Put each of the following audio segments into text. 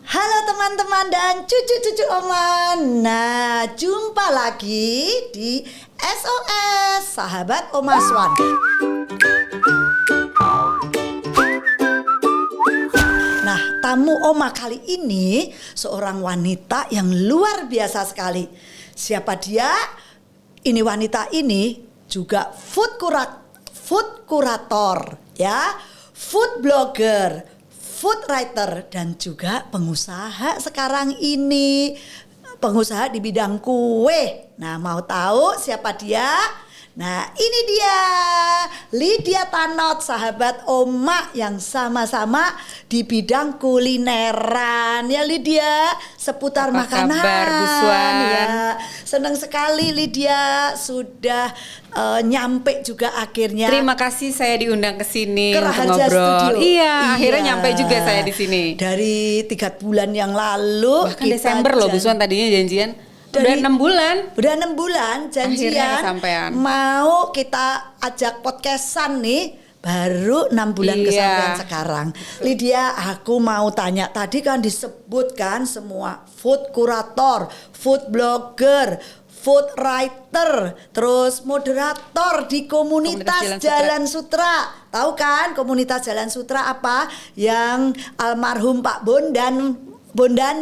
Halo teman-teman dan cucu-cucu Oma. Nah, jumpa lagi di SOS Sahabat Oma Swan. Nah, tamu Oma kali ini seorang wanita yang luar biasa sekali. Siapa dia? Ini wanita ini juga food curator, ya, food blogger, food writer, dan juga pengusaha sekarang ini. Pengusaha di bidang kue. Nah, mau tahu siapa dia? Nah, ini dia Lydia Tanot, sahabat Oma yang sama-sama di bidang kulineran. Ya Lydia, seputar Apa makanan. kabar, Bu Swan? Ya, senang sekali Lydia sudah nyampe juga akhirnya. Terima kasih saya diundang ke sini Ke untuk Raharja ngobrol. Studio. Iya, akhirnya nyampe juga saya di sini. Dari 3 bulan yang lalu. Bahkan Desember loh Bu Swan tadinya janjian. Udah 6 bulan. Udah 6 bulan janjian. Akhirnya kesampean. Mau kita ajak podcastan nih. Baru 6 bulan kesampean sekarang. Lydia, aku mau tanya. Tadi kan disebutkan semua food curator, food blogger, food writer, terus moderator di komunitas Jalan Sutra. Tahu kan komunitas Jalan Sutra apa? Yang almarhum Pak Bondan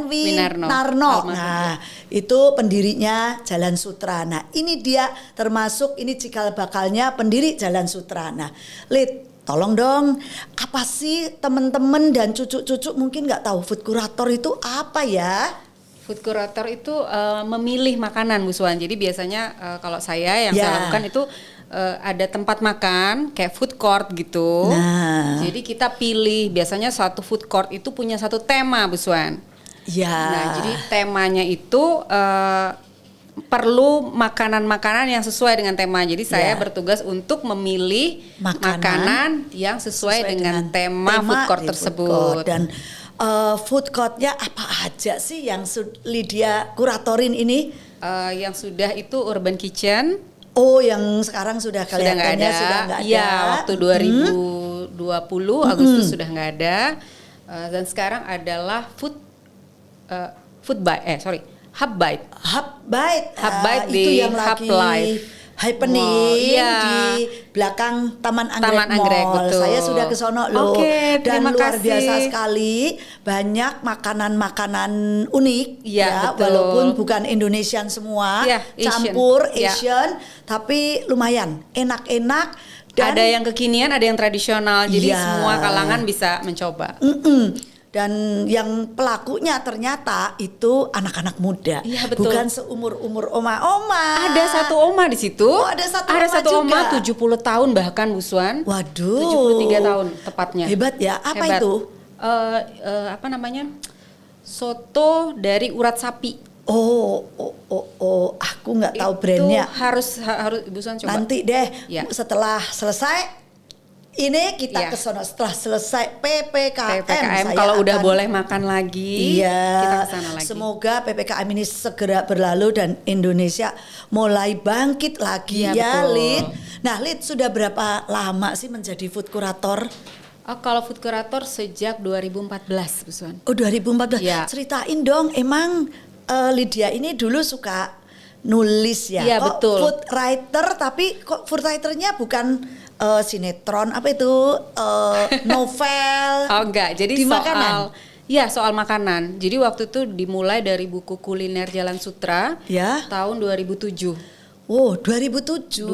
Winarno. Nah, itu pendirinya Jalan Sutra. Nah, ini dia termasuk ini cikal bakalnya pendiri Jalan Sutra. Nah, Lid, tolong dong, apa sih teman-teman dan cucu-cucu mungkin nggak tahu food curator itu apa ya? Food curator itu memilih makanan Bu Swan. Jadi biasanya kalau saya yang saya lakukan itu ada tempat makan kayak food court gitu. Nah. Jadi kita pilih biasanya suatu food court itu punya satu tema Bu Swan. Ya. Nah, jadi temanya itu perlu makanan-makanan yang sesuai dengan tema. Jadi saya bertugas untuk memilih makanan yang sesuai dengan tema food court tersebut. Dan food courtnya apa aja sih yang Lydia kuratorin ini? Yang sudah itu Urban Kitchen. Oh, yang sekarang sudah kelihatannya sudah nggak ada. Iya, waktu 2020 Agustus sudah nggak ada. Dan sekarang adalah Hub Bite. Itu di yang Hub lagi Life happening di belakang Taman Anggrek Mall. Betul. Saya sudah ke sono loh. Dan luar kasih. biasa sekali, banyak makanan-makanan unik ya, walaupun bukan Indonesian semua, campur Asian, tapi lumayan enak-enak. Dan ada yang kekinian, ada yang tradisional. Jadi semua kalangan bisa mencoba. Dan yang pelakunya ternyata itu anak-anak muda, bukan seumur-umur oma-oma. Ada satu oma di situ. Oh, ada satu oma 70 tahun bahkan Bu Swan. Waduh. 73 tahun tepatnya. Hebat ya. Apa itu? Apa namanya? Soto dari urat sapi. Oh, aku nggak tahu brandnya. Harus Bu Swan coba. Nanti deh, setelah selesai. Ini kita ke sono setelah selesai PPKM kalau udah boleh makan lagi, kita kesana lagi. Semoga PPKM ini segera berlalu dan Indonesia mulai bangkit lagi Lid. Nah, Lid, sudah berapa lama sih menjadi food curator? Kalau food curator sejak 2014, Bu Swan. Oh, 2014. Ya. Ceritain dong, emang Lydia ini dulu suka nulis ya? Iya, betul. Food writer, tapi kok food writernya bukan sinetron, apa itu novel? Oh enggak, jadi soal makanan. Jadi waktu itu dimulai dari buku kuliner Jalan Sutra tahun 2007. Oh, 2007.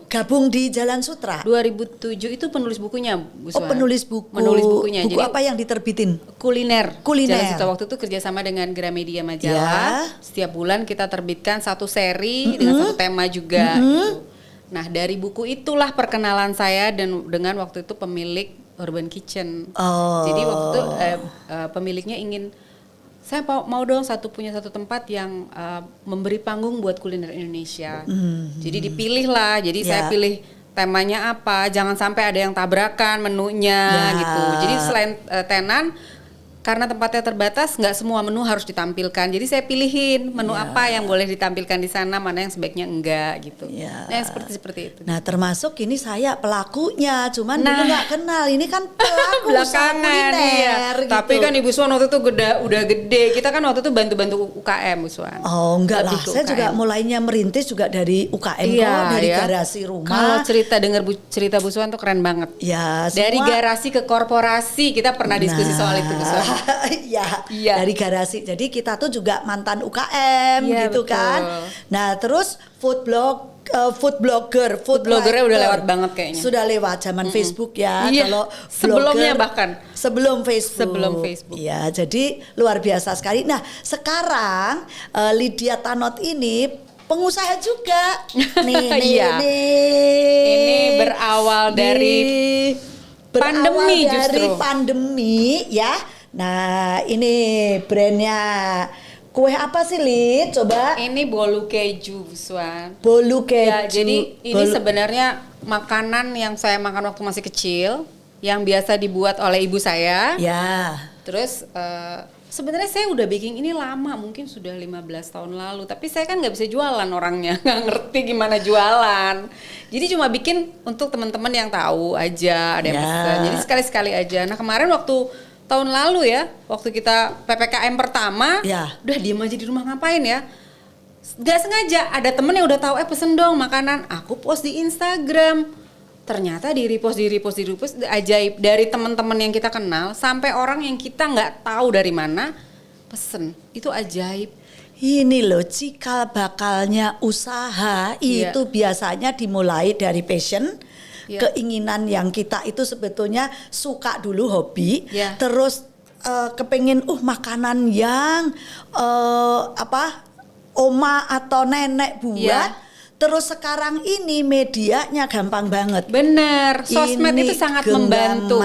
Gabung di Jalan Sutra. 2007 itu penulis bukunya, Bu Swan. Oh, penulis buku. Menulis bukunya. Buku jadi apa yang diterbitin? Kuliner. Jalan Sutra waktu itu kerjasama dengan Gramedia Majalah. Setiap bulan kita terbitkan satu seri dengan satu tema juga. Gitu. Nah, dari buku itulah perkenalan saya dengan waktu itu pemilik Urban Kitchen. Jadi waktu itu pemiliknya ingin, saya mau dong punya satu tempat yang memberi panggung buat kuliner Indonesia. Jadi dipilih lah. Jadi saya pilih temanya apa, jangan sampai ada yang tabrakan menunya gitu. Jadi selain tenan, karena tempatnya terbatas, nggak semua menu harus ditampilkan. Jadi saya pilihin menu apa yang boleh ditampilkan di sana, mana yang sebaiknya enggak gitu. Nah, seperti itu. Nah, termasuk ini saya pelakunya, cuman dulu nggak kenal. Ini kan pelaku belakangan kuliner, gitu. Tapi kan Ibu Swan waktu itu udah gede. Kita kan waktu itu bantu-bantu UKM, Bu Swan. Oh, enggak lah. Saya juga mulainya merintis juga dari UKM dari garasi rumah. Kalau cerita Bu Swan tuh keren banget. Ya, dari garasi ke korporasi kita pernah diskusi soal itu, Bu Swan. Iya. Dari garasi. Jadi kita tuh juga mantan UKM gitu betul. Kan. Nah, terus food bloggernya udah lewat banget kayaknya. Sudah lewat zaman Facebook ya. Kalau sebelumnya bahkan sebelum Facebook. Iya, jadi luar biasa sekali. Nah, sekarang Lydia Tanot ini pengusaha juga. Nih. Ini berawal dari pandemi ya. Nah, ini brandnya kue apa sih, Lid? Coba. Ini bolu keju, Swan. Bolu keju. Ya, jadi ini sebenarnya makanan yang saya makan waktu masih kecil, yang biasa dibuat oleh ibu saya. Ya. Terus sebenarnya saya udah baking ini lama, mungkin sudah 15 tahun lalu, tapi saya kan nggak bisa jualan orangnya, nggak ngerti gimana jualan. Jadi cuma bikin untuk teman-teman yang tahu aja, ada yang pesan. Jadi sekali-sekali aja. Nah, kemarin waktu tahun lalu ya, waktu kita PPKM pertama, udah diem aja di rumah ngapain ya? Gak sengaja ada temen yang udah tahu pesen dong makanan, aku post di Instagram. Ternyata di repost ajaib, dari teman-teman yang kita kenal sampai orang yang kita nggak tahu dari mana pesen. Itu ajaib. Ini loh cikal bakalnya usaha itu biasanya dimulai dari passion. Keinginan yang kita itu sebetulnya suka dulu hobi, terus kepengen makanan yang oma atau nenek buat, terus sekarang ini medianya gampang banget. Bener, sosmed ini itu sangat membantu.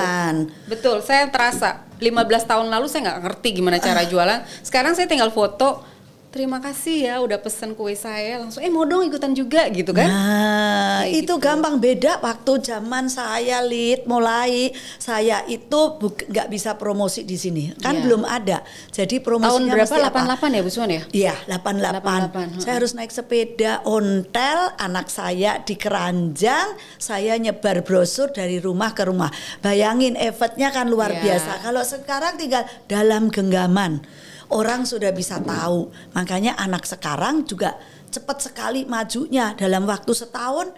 Betul, saya terasa 15 tahun lalu saya nggak ngerti gimana cara jualan. Sekarang saya tinggal foto. Terima kasih ya udah pesen kue saya, langsung mau dong ikutan juga gitu kan. Nah itu gitu. Gampang. Beda waktu zaman saya mulai saya itu nggak bisa promosi di sini kan belum ada. Jadi promosinya tahun berapa? 88 ya Bu Swan ya? Iya 88. Saya harus naik sepeda ontel, anak saya di keranjang, saya nyebar brosur dari rumah ke rumah. Bayangin effortnya kan luar biasa. Kalau sekarang tinggal dalam genggaman. Orang sudah bisa tahu, makanya anak sekarang juga cepat sekali majunya. Dalam waktu setahun,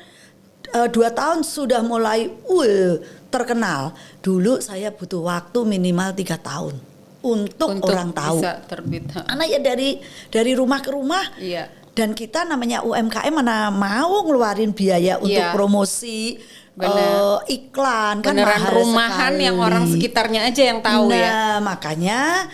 2 tahun sudah mulai terkenal. Dulu saya butuh waktu minimal 3 tahun untuk orang tahu. Bisa terbit. Karena ya dari rumah ke rumah. Iya. Dan kita namanya UMKM mana mau ngeluarin biaya untuk promosi. Iklan kan beneran mahal rumahan sekali. Yang orang sekitarnya aja yang tahu ya. Makanya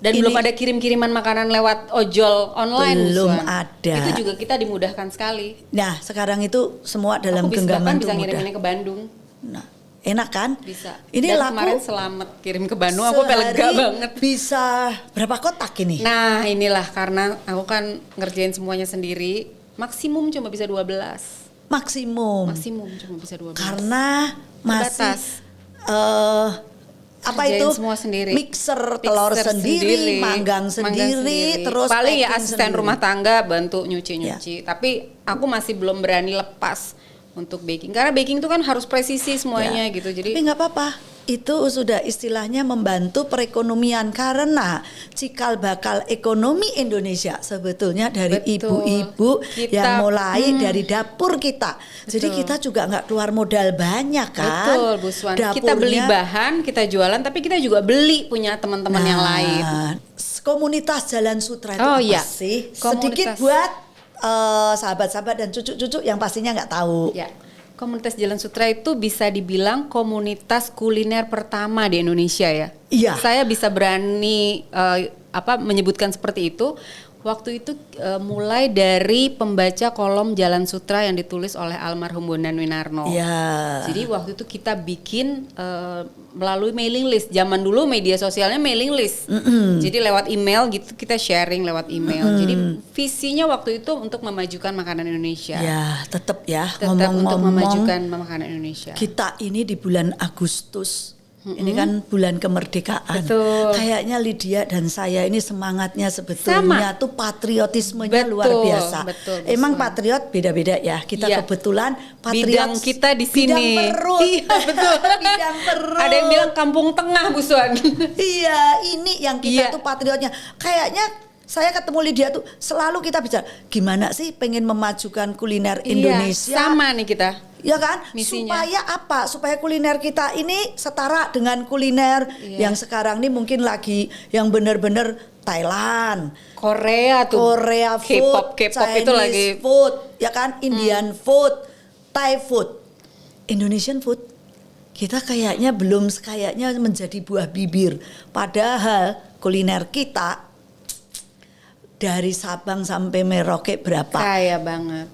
dan belum ada kirim-kiriman makanan lewat ojol online. Belum ada. Itu juga kita dimudahkan sekali. Nah sekarang itu semua dalam genggaman bisa ngiriminnya ke Bandung. Nah enak kan? Bisa. Ini dan laku kemarin selamat kirim ke Bandung, aku lega banget. Bisa berapa kotak ini? Nah inilah karena aku kan ngerjain semuanya sendiri, maksimum cuma bisa 12. Maksimum cuma bisa 12. Karena masih apa itu semua sendiri. Mixer telur sendiri, manggang sendiri, terus paling ya asisten rumah tangga bantu nyuci. Tapi aku masih belum berani lepas untuk baking karena baking itu kan harus presisi semuanya gitu. Jadi tapi nggak apa-apa. Itu sudah istilahnya membantu perekonomian karena cikal bakal ekonomi Indonesia sebetulnya dari ibu-ibu yang mulai dari dapur kita. Jadi kita juga nggak keluar modal banyak kan. Betul Bu Swan. Kita beli bahan, kita jualan, tapi kita juga beli punya teman-teman yang lain. Komunitas Jalan Sutra itu apa sih? Sedikit buat sahabat-sahabat dan cucu-cucu yang pastinya nggak tahu. Ya. Komunitas Jalan Sutra itu bisa dibilang komunitas kuliner pertama di Indonesia ya. Iya. Saya bisa berani menyebutkan seperti itu. Waktu itu mulai dari pembaca kolom Jalan Sutra yang ditulis oleh almarhum Bondan Winarno. Iya. Jadi waktu itu kita bikin melalui mailing list. Zaman dulu media sosialnya mailing list. Jadi lewat email gitu kita sharing lewat email. Jadi visinya waktu itu untuk memajukan makanan Indonesia. Ya, tetap ya. Tetap untuk memajukan makanan Indonesia. Kita ini di bulan Agustus Ini kan bulan kemerdekaan. Betul. Kayaknya Lydia dan saya ini semangatnya sebetulnya tuh patriotismenya luar biasa. Betul, Emang patriot beda-beda ya. Kita kebetulan patriot bidang kita di sini. Bidang perut. Iya, betul. Bidang perut. Ada yang bilang kampung tengah, Bu Suan. Iya, ini yang kita tuh patriotnya. Kayaknya saya ketemu Lydia tuh selalu kita bicara gimana sih pengen memajukan kuliner Indonesia. Sama nih kita. Ya kan? Misinya. Supaya apa? Supaya kuliner kita ini setara dengan kuliner yang sekarang ini mungkin lagi yang benar-benar Thailand, Korea food, K-pop Chinese itu lagi food, ya kan? Indian food, Thai food, Indonesian food. Kita kayaknya belum menjadi buah bibir. Padahal kuliner kita dari Sabang sampai Merauke berapa? Kaya banget.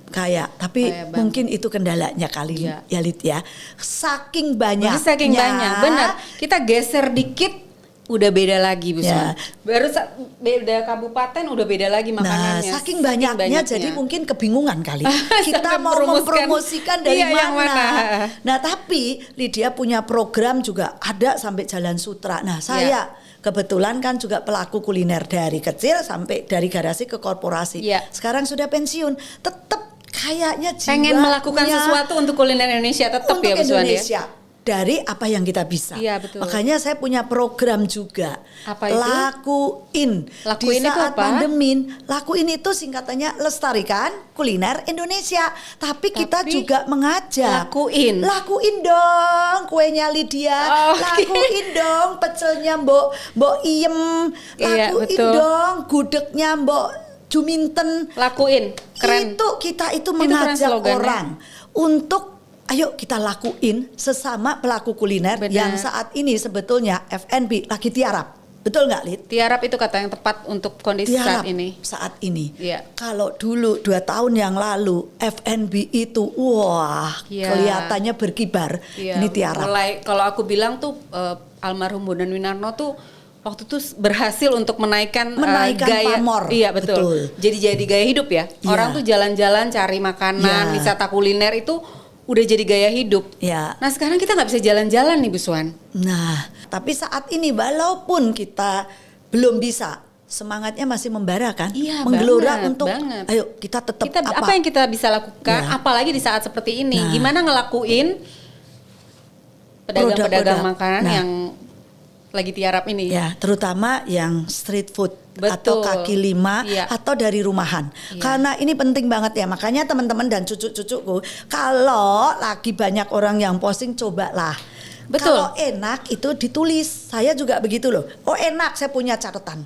Tapi mungkin itu kendalanya kali ya Lid ya. Saking banyaknya. Saking banyak, benar. Kita geser dikit udah beda lagi Bu Suan. Baru beda kabupaten udah beda lagi makanannya. Nah, saking banyaknya jadi mungkin kebingungan kali. Kita mau mempromosikan dari mana. Nah, tapi Lydia punya program juga ada sampai Jalan Sutra. Nah, saya kebetulan kan juga pelaku kuliner dari kecil sampai dari garasi ke korporasi. Sekarang sudah pensiun, tetap kayaknya pengen melakukan sesuatu untuk kuliner Indonesia tetap ya Bu Suan ya. Dari apa yang kita bisa. Iya, betul. Makanya saya punya program juga. Apa itu? Lakuin. Di saat pandemi, lakuin itu singkatannya lestarikan kuliner Indonesia. Tapi kita juga mengajak. Lakuin dong kuenya Lydia. Lakuin dong pecelnya Mbok Iem. Lakuin dong gudegnya Mbok Juminten. Lakuin. Keren. Kita mengajak orang untuk ayo kita lakuin sesama pelaku kuliner. Yang saat ini sebetulnya F&B lagi tiarap. Betul nggak Lid? Tiarap itu kata yang tepat untuk kondisi saat ini. Saat ini. Kalau dulu 2 tahun yang lalu F&B itu kelihatannya berkibar. Ini tiarap. Mulai kalau aku bilang tuh almarhum Bondan Winarno tuh waktu itu berhasil untuk menaikkan gaya pamor. Iya betul. Jadi gaya hidup ya. Orang tuh jalan-jalan cari makanan, wisata kuliner itu udah jadi gaya hidup. Nah sekarang kita nggak bisa jalan-jalan nih Bu Suan. Nah tapi saat ini walaupun kita belum bisa, semangatnya masih membara kan, menggelora untuk ayo kita tetap apa yang kita bisa lakukan, apalagi di saat seperti ini. Gimana ngelakuin pedagang-pedagang makanan yang lagi tiarap ini. Terutama yang street food. Atau kaki lima atau dari rumahan. Karena ini penting banget ya. Makanya teman-teman dan cucu-cucuku, kalau lagi banyak orang yang posting, cobalah. Kalau enak itu ditulis. Saya juga begitu loh. Oh enak, saya punya catatan.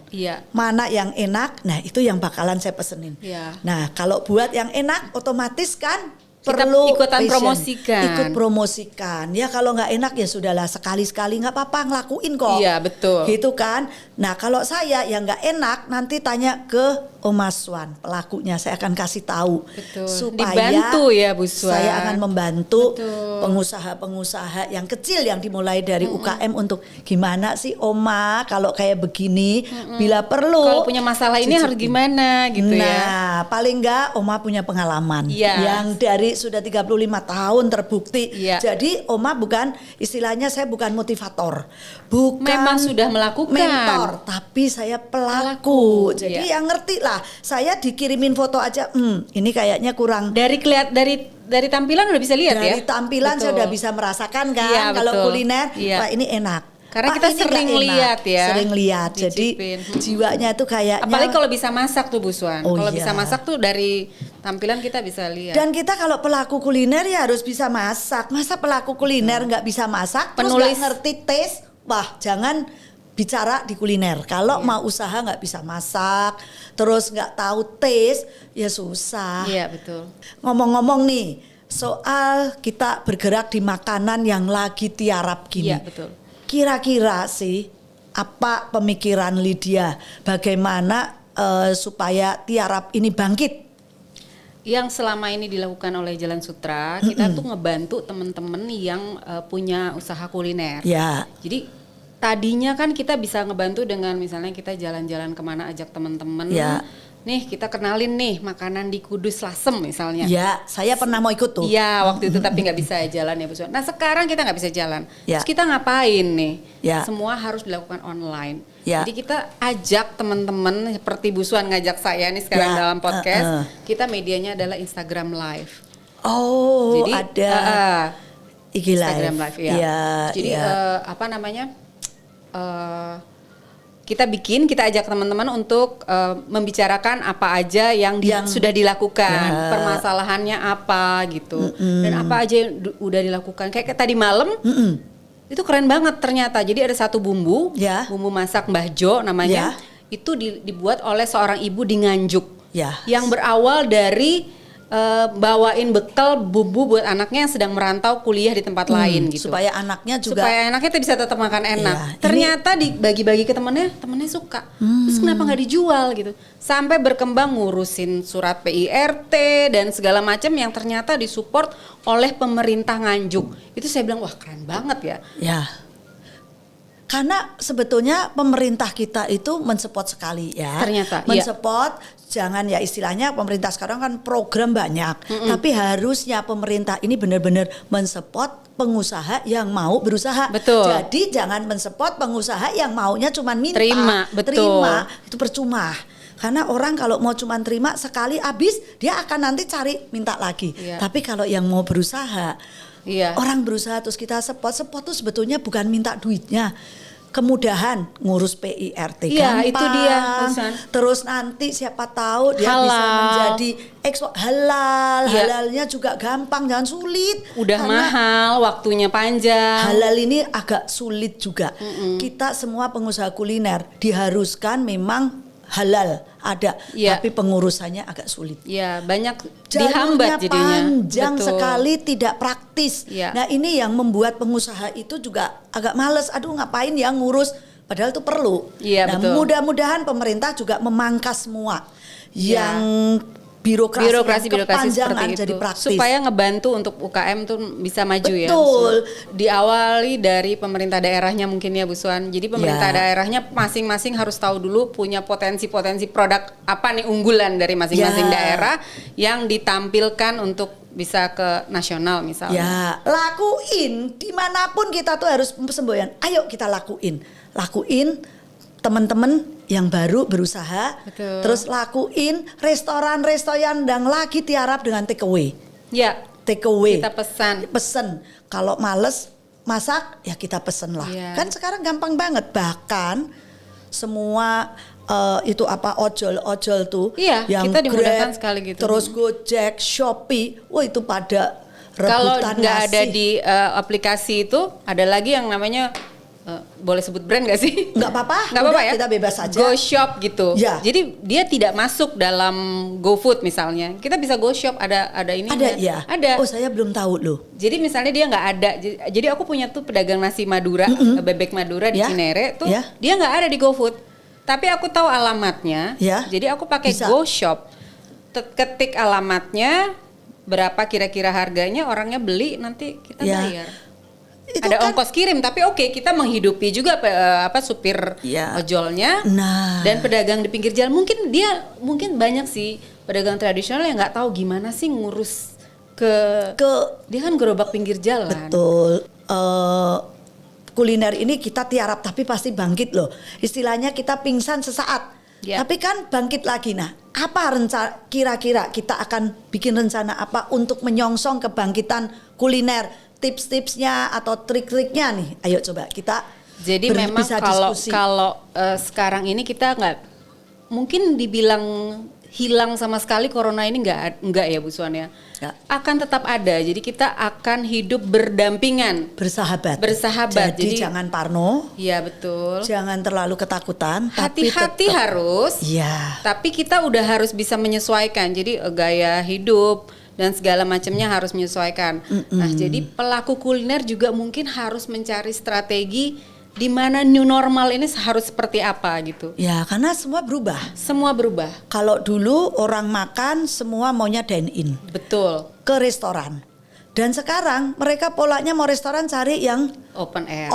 Mana yang enak, nah itu yang bakalan saya pesenin. Nah kalau buat yang enak otomatis kan kita perlu ikutan promosikan. Ikut promosikan. Ya kalau nggak enak ya sudahlah, sekali-sekali nggak apa-apa, ngelakuin kok. Iya betul. Gitu kan. Nah kalau saya yang nggak enak nanti tanya ke Om Aswan, pelakunya saya akan kasih tahu. Betul. Supaya dibantu ya Bu Suan. Saya akan membantu pengusaha-pengusaha yang kecil yang dimulai dari UKM untuk gimana sih Oma kalau kayak begini, bila perlu. Kalau punya masalah ini harus gimana gitu ya. Nah paling nggak Oma punya pengalaman yang dari sudah 35 tahun terbukti. Jadi Oma bukan, istilahnya saya bukan motivator. Memang sudah melakukan. Mentor, tapi saya pelaku. Jadi yang ngerti lah. Saya dikirimin foto aja, ini kayaknya kurang. Dari tampilan udah bisa lihat ya. Dari tampilan saya udah bisa merasakan kan. Kalau kuliner, wah ini enak. Karena kita sering lihat ya. Sering lihat. Jadi jiwanya itu kayaknya. Apalagi kalau bisa masak tuh Bu Suan. Kalau bisa masak tuh dari tampilan kita bisa lihat. Dan kita kalau pelaku kuliner ya harus bisa masak. Masa pelaku kuliner nggak bisa masak, terus nggak ngerti taste? Wah jangan bicara di kuliner. Kalau mau usaha nggak bisa masak, terus nggak tahu taste, ya susah. Iya betul. Ngomong-ngomong nih, soal kita bergerak di makanan yang lagi tiarap gini. Iya betul. Kira-kira sih apa pemikiran Lydia bagaimana supaya tiarap ini bangkit? Yang selama ini dilakukan oleh Jalan Sutra, kita tuh ngebantu teman-teman yang punya usaha kuliner. Jadi tadinya kan kita bisa ngebantu dengan misalnya kita jalan-jalan kemana, ajak teman-teman nih kita kenalin nih makanan di Kudus Lasem misalnya. Ya, saya pernah mau ikut tuh. Iya, waktu itu tapi nggak bisa jalan ya Bu Suan. Nah sekarang kita nggak bisa jalan. Ya. Terus kita ngapain nih? Ya. Semua harus dilakukan online. Ya. Jadi kita ajak teman-teman seperti Bu Suan ngajak saya nih sekarang Ya. dalam podcast. Kita medianya adalah Instagram Live. Oh, Jadi ada IG Instagram Live ya. Ya, Jadi ya. apa namanya? Kita ajak teman-teman untuk membicarakan apa aja yang sudah dilakukan, permasalahannya apa gitu, dan apa aja yang udah dilakukan. Kayak tadi malam, itu keren banget ternyata. Jadi ada satu bumbu, bumbu masak Mbah Jo namanya, itu dibuat oleh seorang ibu di Nganjuk, yang berawal dari bawain bekal bumbu buat anaknya yang sedang merantau kuliah di tempat lain gitu. Supaya anaknya juga bisa tetap makan enak. Iya, Ternyata dibagi-bagi ke temennya suka. Terus kenapa nggak dijual gitu? Sampai berkembang ngurusin surat PIRT dan segala macam yang ternyata disupport oleh pemerintah Nganjuk. Itu saya bilang wah keren banget ya. Ya. Karena sebetulnya pemerintah kita itu mensupport sekali ya. Ternyata mensupport, jangan ya istilahnya pemerintah sekarang kan program banyak. Tapi harusnya pemerintah ini benar-benar mensupport pengusaha yang mau berusaha. Betul. Jadi jangan mensupport pengusaha yang maunya cuma minta. Terima, itu percuma. Karena orang kalau mau cuma terima sekali habis, dia akan nanti cari minta lagi. Tapi kalau yang mau berusaha, orang berusaha terus kita support tuh sebetulnya bukan minta duitnya. Kemudahan ngurus PIRT gampang. Itu dia. Terus nanti siapa tahu dia bisa menjadi ekspor halal. Halalnya juga gampang, jangan sulit. Udah mahal, waktunya panjang. Halal ini agak sulit juga. Kita semua pengusaha kuliner diharuskan memang halal ada, tapi pengurusannya agak sulit. Ya, banyak dihambat jadinya. Panjang sekali, tidak praktis. Nah, ini yang membuat pengusaha itu juga agak males. Aduh, ngapain ya ngurus? Padahal itu perlu. Nah, mudah-mudahan pemerintah juga memangkas semua yang birokrasi seperti jadi itu praktis. Supaya ngebantu untuk UKM tuh bisa maju. Betul. Diawali dari pemerintah daerahnya mungkin ya Bu Suan. Jadi pemerintah daerahnya masing-masing harus tahu dulu punya potensi-potensi produk apa nih unggulan dari masing-masing daerah yang ditampilkan untuk bisa ke nasional misalnya. Lakuin dimanapun kita tuh harus semboyan. Ayo kita lakuin teman-teman yang baru berusaha. Betul. Terus lakuin restoran yang lagi tiarap dengan take away. Take away. Kita pesen. Kalau males masak ya kita pesen lah. Kan sekarang gampang banget. Bahkan semua itu ojol tuh yang kita dimudahkan Grab, sekali gitu. Terus Gojek, Shopee, itu pada rebutan. Kalau nggak ada di aplikasi itu ada lagi yang namanya boleh sebut brand gak sih? Nggak apa-apa ya. Kita bebas aja. Go Shop gitu. Jadi dia tidak masuk dalam GoFood misalnya. Kita bisa Go Shop ada ini. Ada. Oh, saya belum tahu loh. Jadi misalnya dia nggak ada. Jadi aku punya tuh pedagang nasi Madura, bebek Madura di Cinere tuh. Dia nggak ada di GoFood. Tapi aku tahu alamatnya. Jadi aku pakai Go Shop. Ketik alamatnya, berapa kira-kira harganya, orangnya beli, nanti kita bayar. Itu ada ongkos kirim, tapi kita menghidupi juga supir ojolnya dan pedagang di pinggir jalan. Mungkin banyak sih pedagang tradisional yang nggak tahu gimana sih ngurus ke dia kan gerobak pinggir jalan. Betul. Kuliner ini kita tiarap tapi pasti bangkit loh. Istilahnya kita pingsan sesaat, tapi kan bangkit lagi. Nah, apa rencana kira-kira kita akan bikin rencana apa untuk menyongsong kebangkitan kuliner? Tips-tipsnya atau trik-triknya nih, ayo coba kita. Jadi memang kalau sekarang ini kita nggak mungkin dibilang hilang sama sekali corona ini nggak ya Bu Suan ya. Akan tetap ada. Jadi kita akan hidup berdampingan, bersahabat. Jadi jangan parno. Iya betul. Jangan terlalu ketakutan. Hati-hati harus. Tapi kita udah harus bisa menyesuaikan. Jadi gaya hidup dan segala macamnya harus menyesuaikan. Nah, jadi pelaku kuliner juga mungkin harus mencari strategi di mana new normal ini harus seperti apa gitu. Ya, karena semua berubah. Kalau dulu orang makan semua maunya dine in. Betul. Ke restoran. Dan sekarang mereka polanya mau restoran cari yang open air.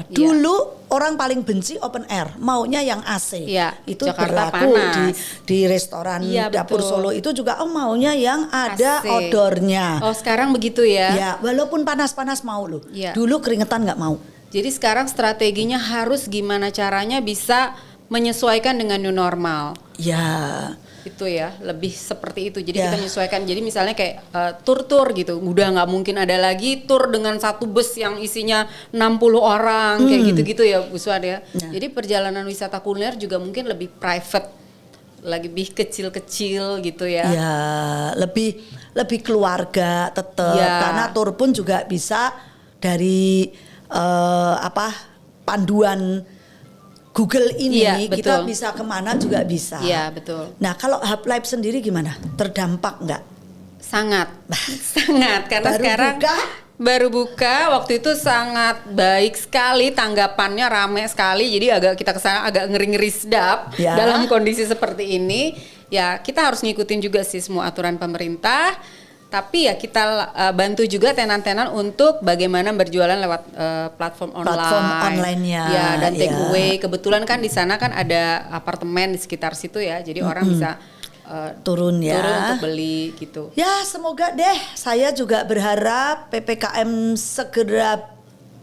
Iya. Dulu orang paling benci open air, maunya yang AC. Iya. Itu Jakarta berlaku panas. di restoran Iya, Dapur betul. Solo itu juga maunya yang ada AC. outdoornya. Oh, sekarang begitu ya. Ya, walaupun panas-panas mau loh. Iya. Dulu keringetan nggak mau. Jadi sekarang strateginya harus gimana caranya bisa menyesuaikan dengan new normal. Ya. Itu ya, lebih seperti itu. Jadi Ya. kita menyesuaikan. Jadi misalnya kayak tur-tur gitu, udah nggak mungkin ada lagi tur dengan satu bus yang isinya 60 orang kayak gitu-gitu ya, Bu Suad ya. Jadi perjalanan wisata kuliner juga mungkin lebih private, lebih kecil-kecil gitu ya. Ya, lebih keluarga tetap. Ya. Karena tur pun juga bisa dari panduan Google ini, Iya, kita betul. bisa kemana juga bisa. Iya, betul. Nah, kalau Hub Life sendiri gimana? Terdampak nggak? Sangat, sangat. Karena Baru sekarang buka? baru buka, waktu itu sangat baik sekali, tanggapannya rame sekali. Jadi kita kesana agak ngeri-ngeri sedap Ya. dalam kondisi seperti ini. Ya kita harus ngikutin juga sih semua aturan pemerintah. Tapi ya kita bantu juga tenan-tenan untuk bagaimana berjualan lewat platform online. Platform online-nya, Ya, dan take ya. away. Kebetulan kan di sana kan ada apartemen di sekitar situ ya. Jadi orang bisa Turun ya. turun untuk beli gitu. Ya, semoga deh. Saya juga berharap PPKM segera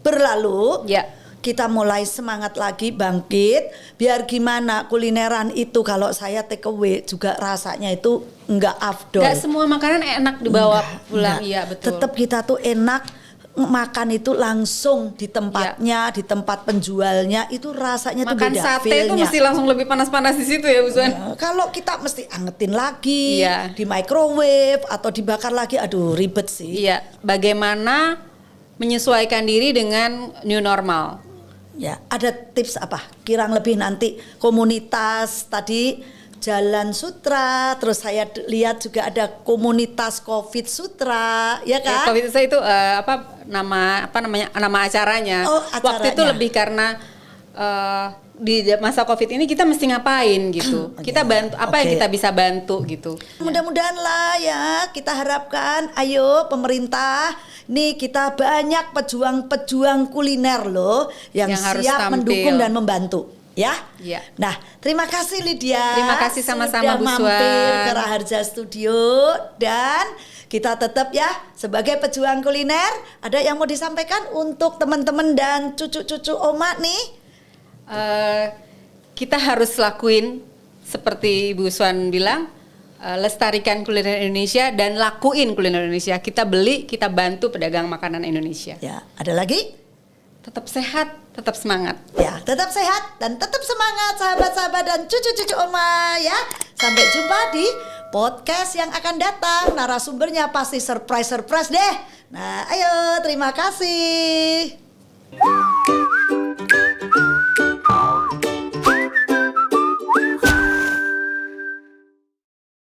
berlalu. Ya. Kita mulai semangat lagi, bangkit. Biar gimana kulineran itu kalau saya take away juga rasanya itu enggak afdol. Gak semua makanan enak dibawa pulang, Enggak. iya betul. Tetap kita tuh enak makan itu langsung di tempatnya, di tempat penjualnya itu rasanya tuh Makan beda. sate itu feel-nya. mesti langsung lebih panas-panas di situ ya, Bu Suan. Kalau kita mesti angetin lagi, Iya. di microwave atau dibakar lagi, aduh ribet sih. Iya, bagaimana menyesuaikan diri dengan new normal. Ya, ada tips apa? Kirang lebih nanti komunitas tadi Jalan Sutra, terus saya lihat juga ada komunitas COVID Sutra, ya kan? Covid saya itu nama acaranya. Oh, Waktu itu acaranya. lebih karena di masa Covid ini kita mesti ngapain gitu. Kita bantu apa yang Oke. kita bisa bantu gitu. Mudah-mudahan lah ya, kita harapkan ayo pemerintah nih kita banyak pejuang-pejuang kuliner loh yang harus siap tampil. mendukung dan membantu ya. Iya. Nah, terima kasih Lydia. Terima kasih sama-sama, Bu sudah mampir Suan. ke Raharja Studio dan kita tetap ya sebagai pejuang kuliner. Ada yang mau disampaikan untuk teman-teman dan cucu-cucu Oma nih? Kita harus lakuin seperti Bu Suan bilang, lestarikan kuliner Indonesia dan lakuin kuliner Indonesia. Kita beli, kita bantu pedagang makanan Indonesia. Ya, ada lagi? Tetap sehat, tetap semangat. Ya, tetap sehat dan tetap semangat sahabat-sahabat dan cucu-cucu Oma ya. Sampai jumpa di podcast yang akan datang. Narasumbernya pasti surprise deh. Nah, ayo terima kasih.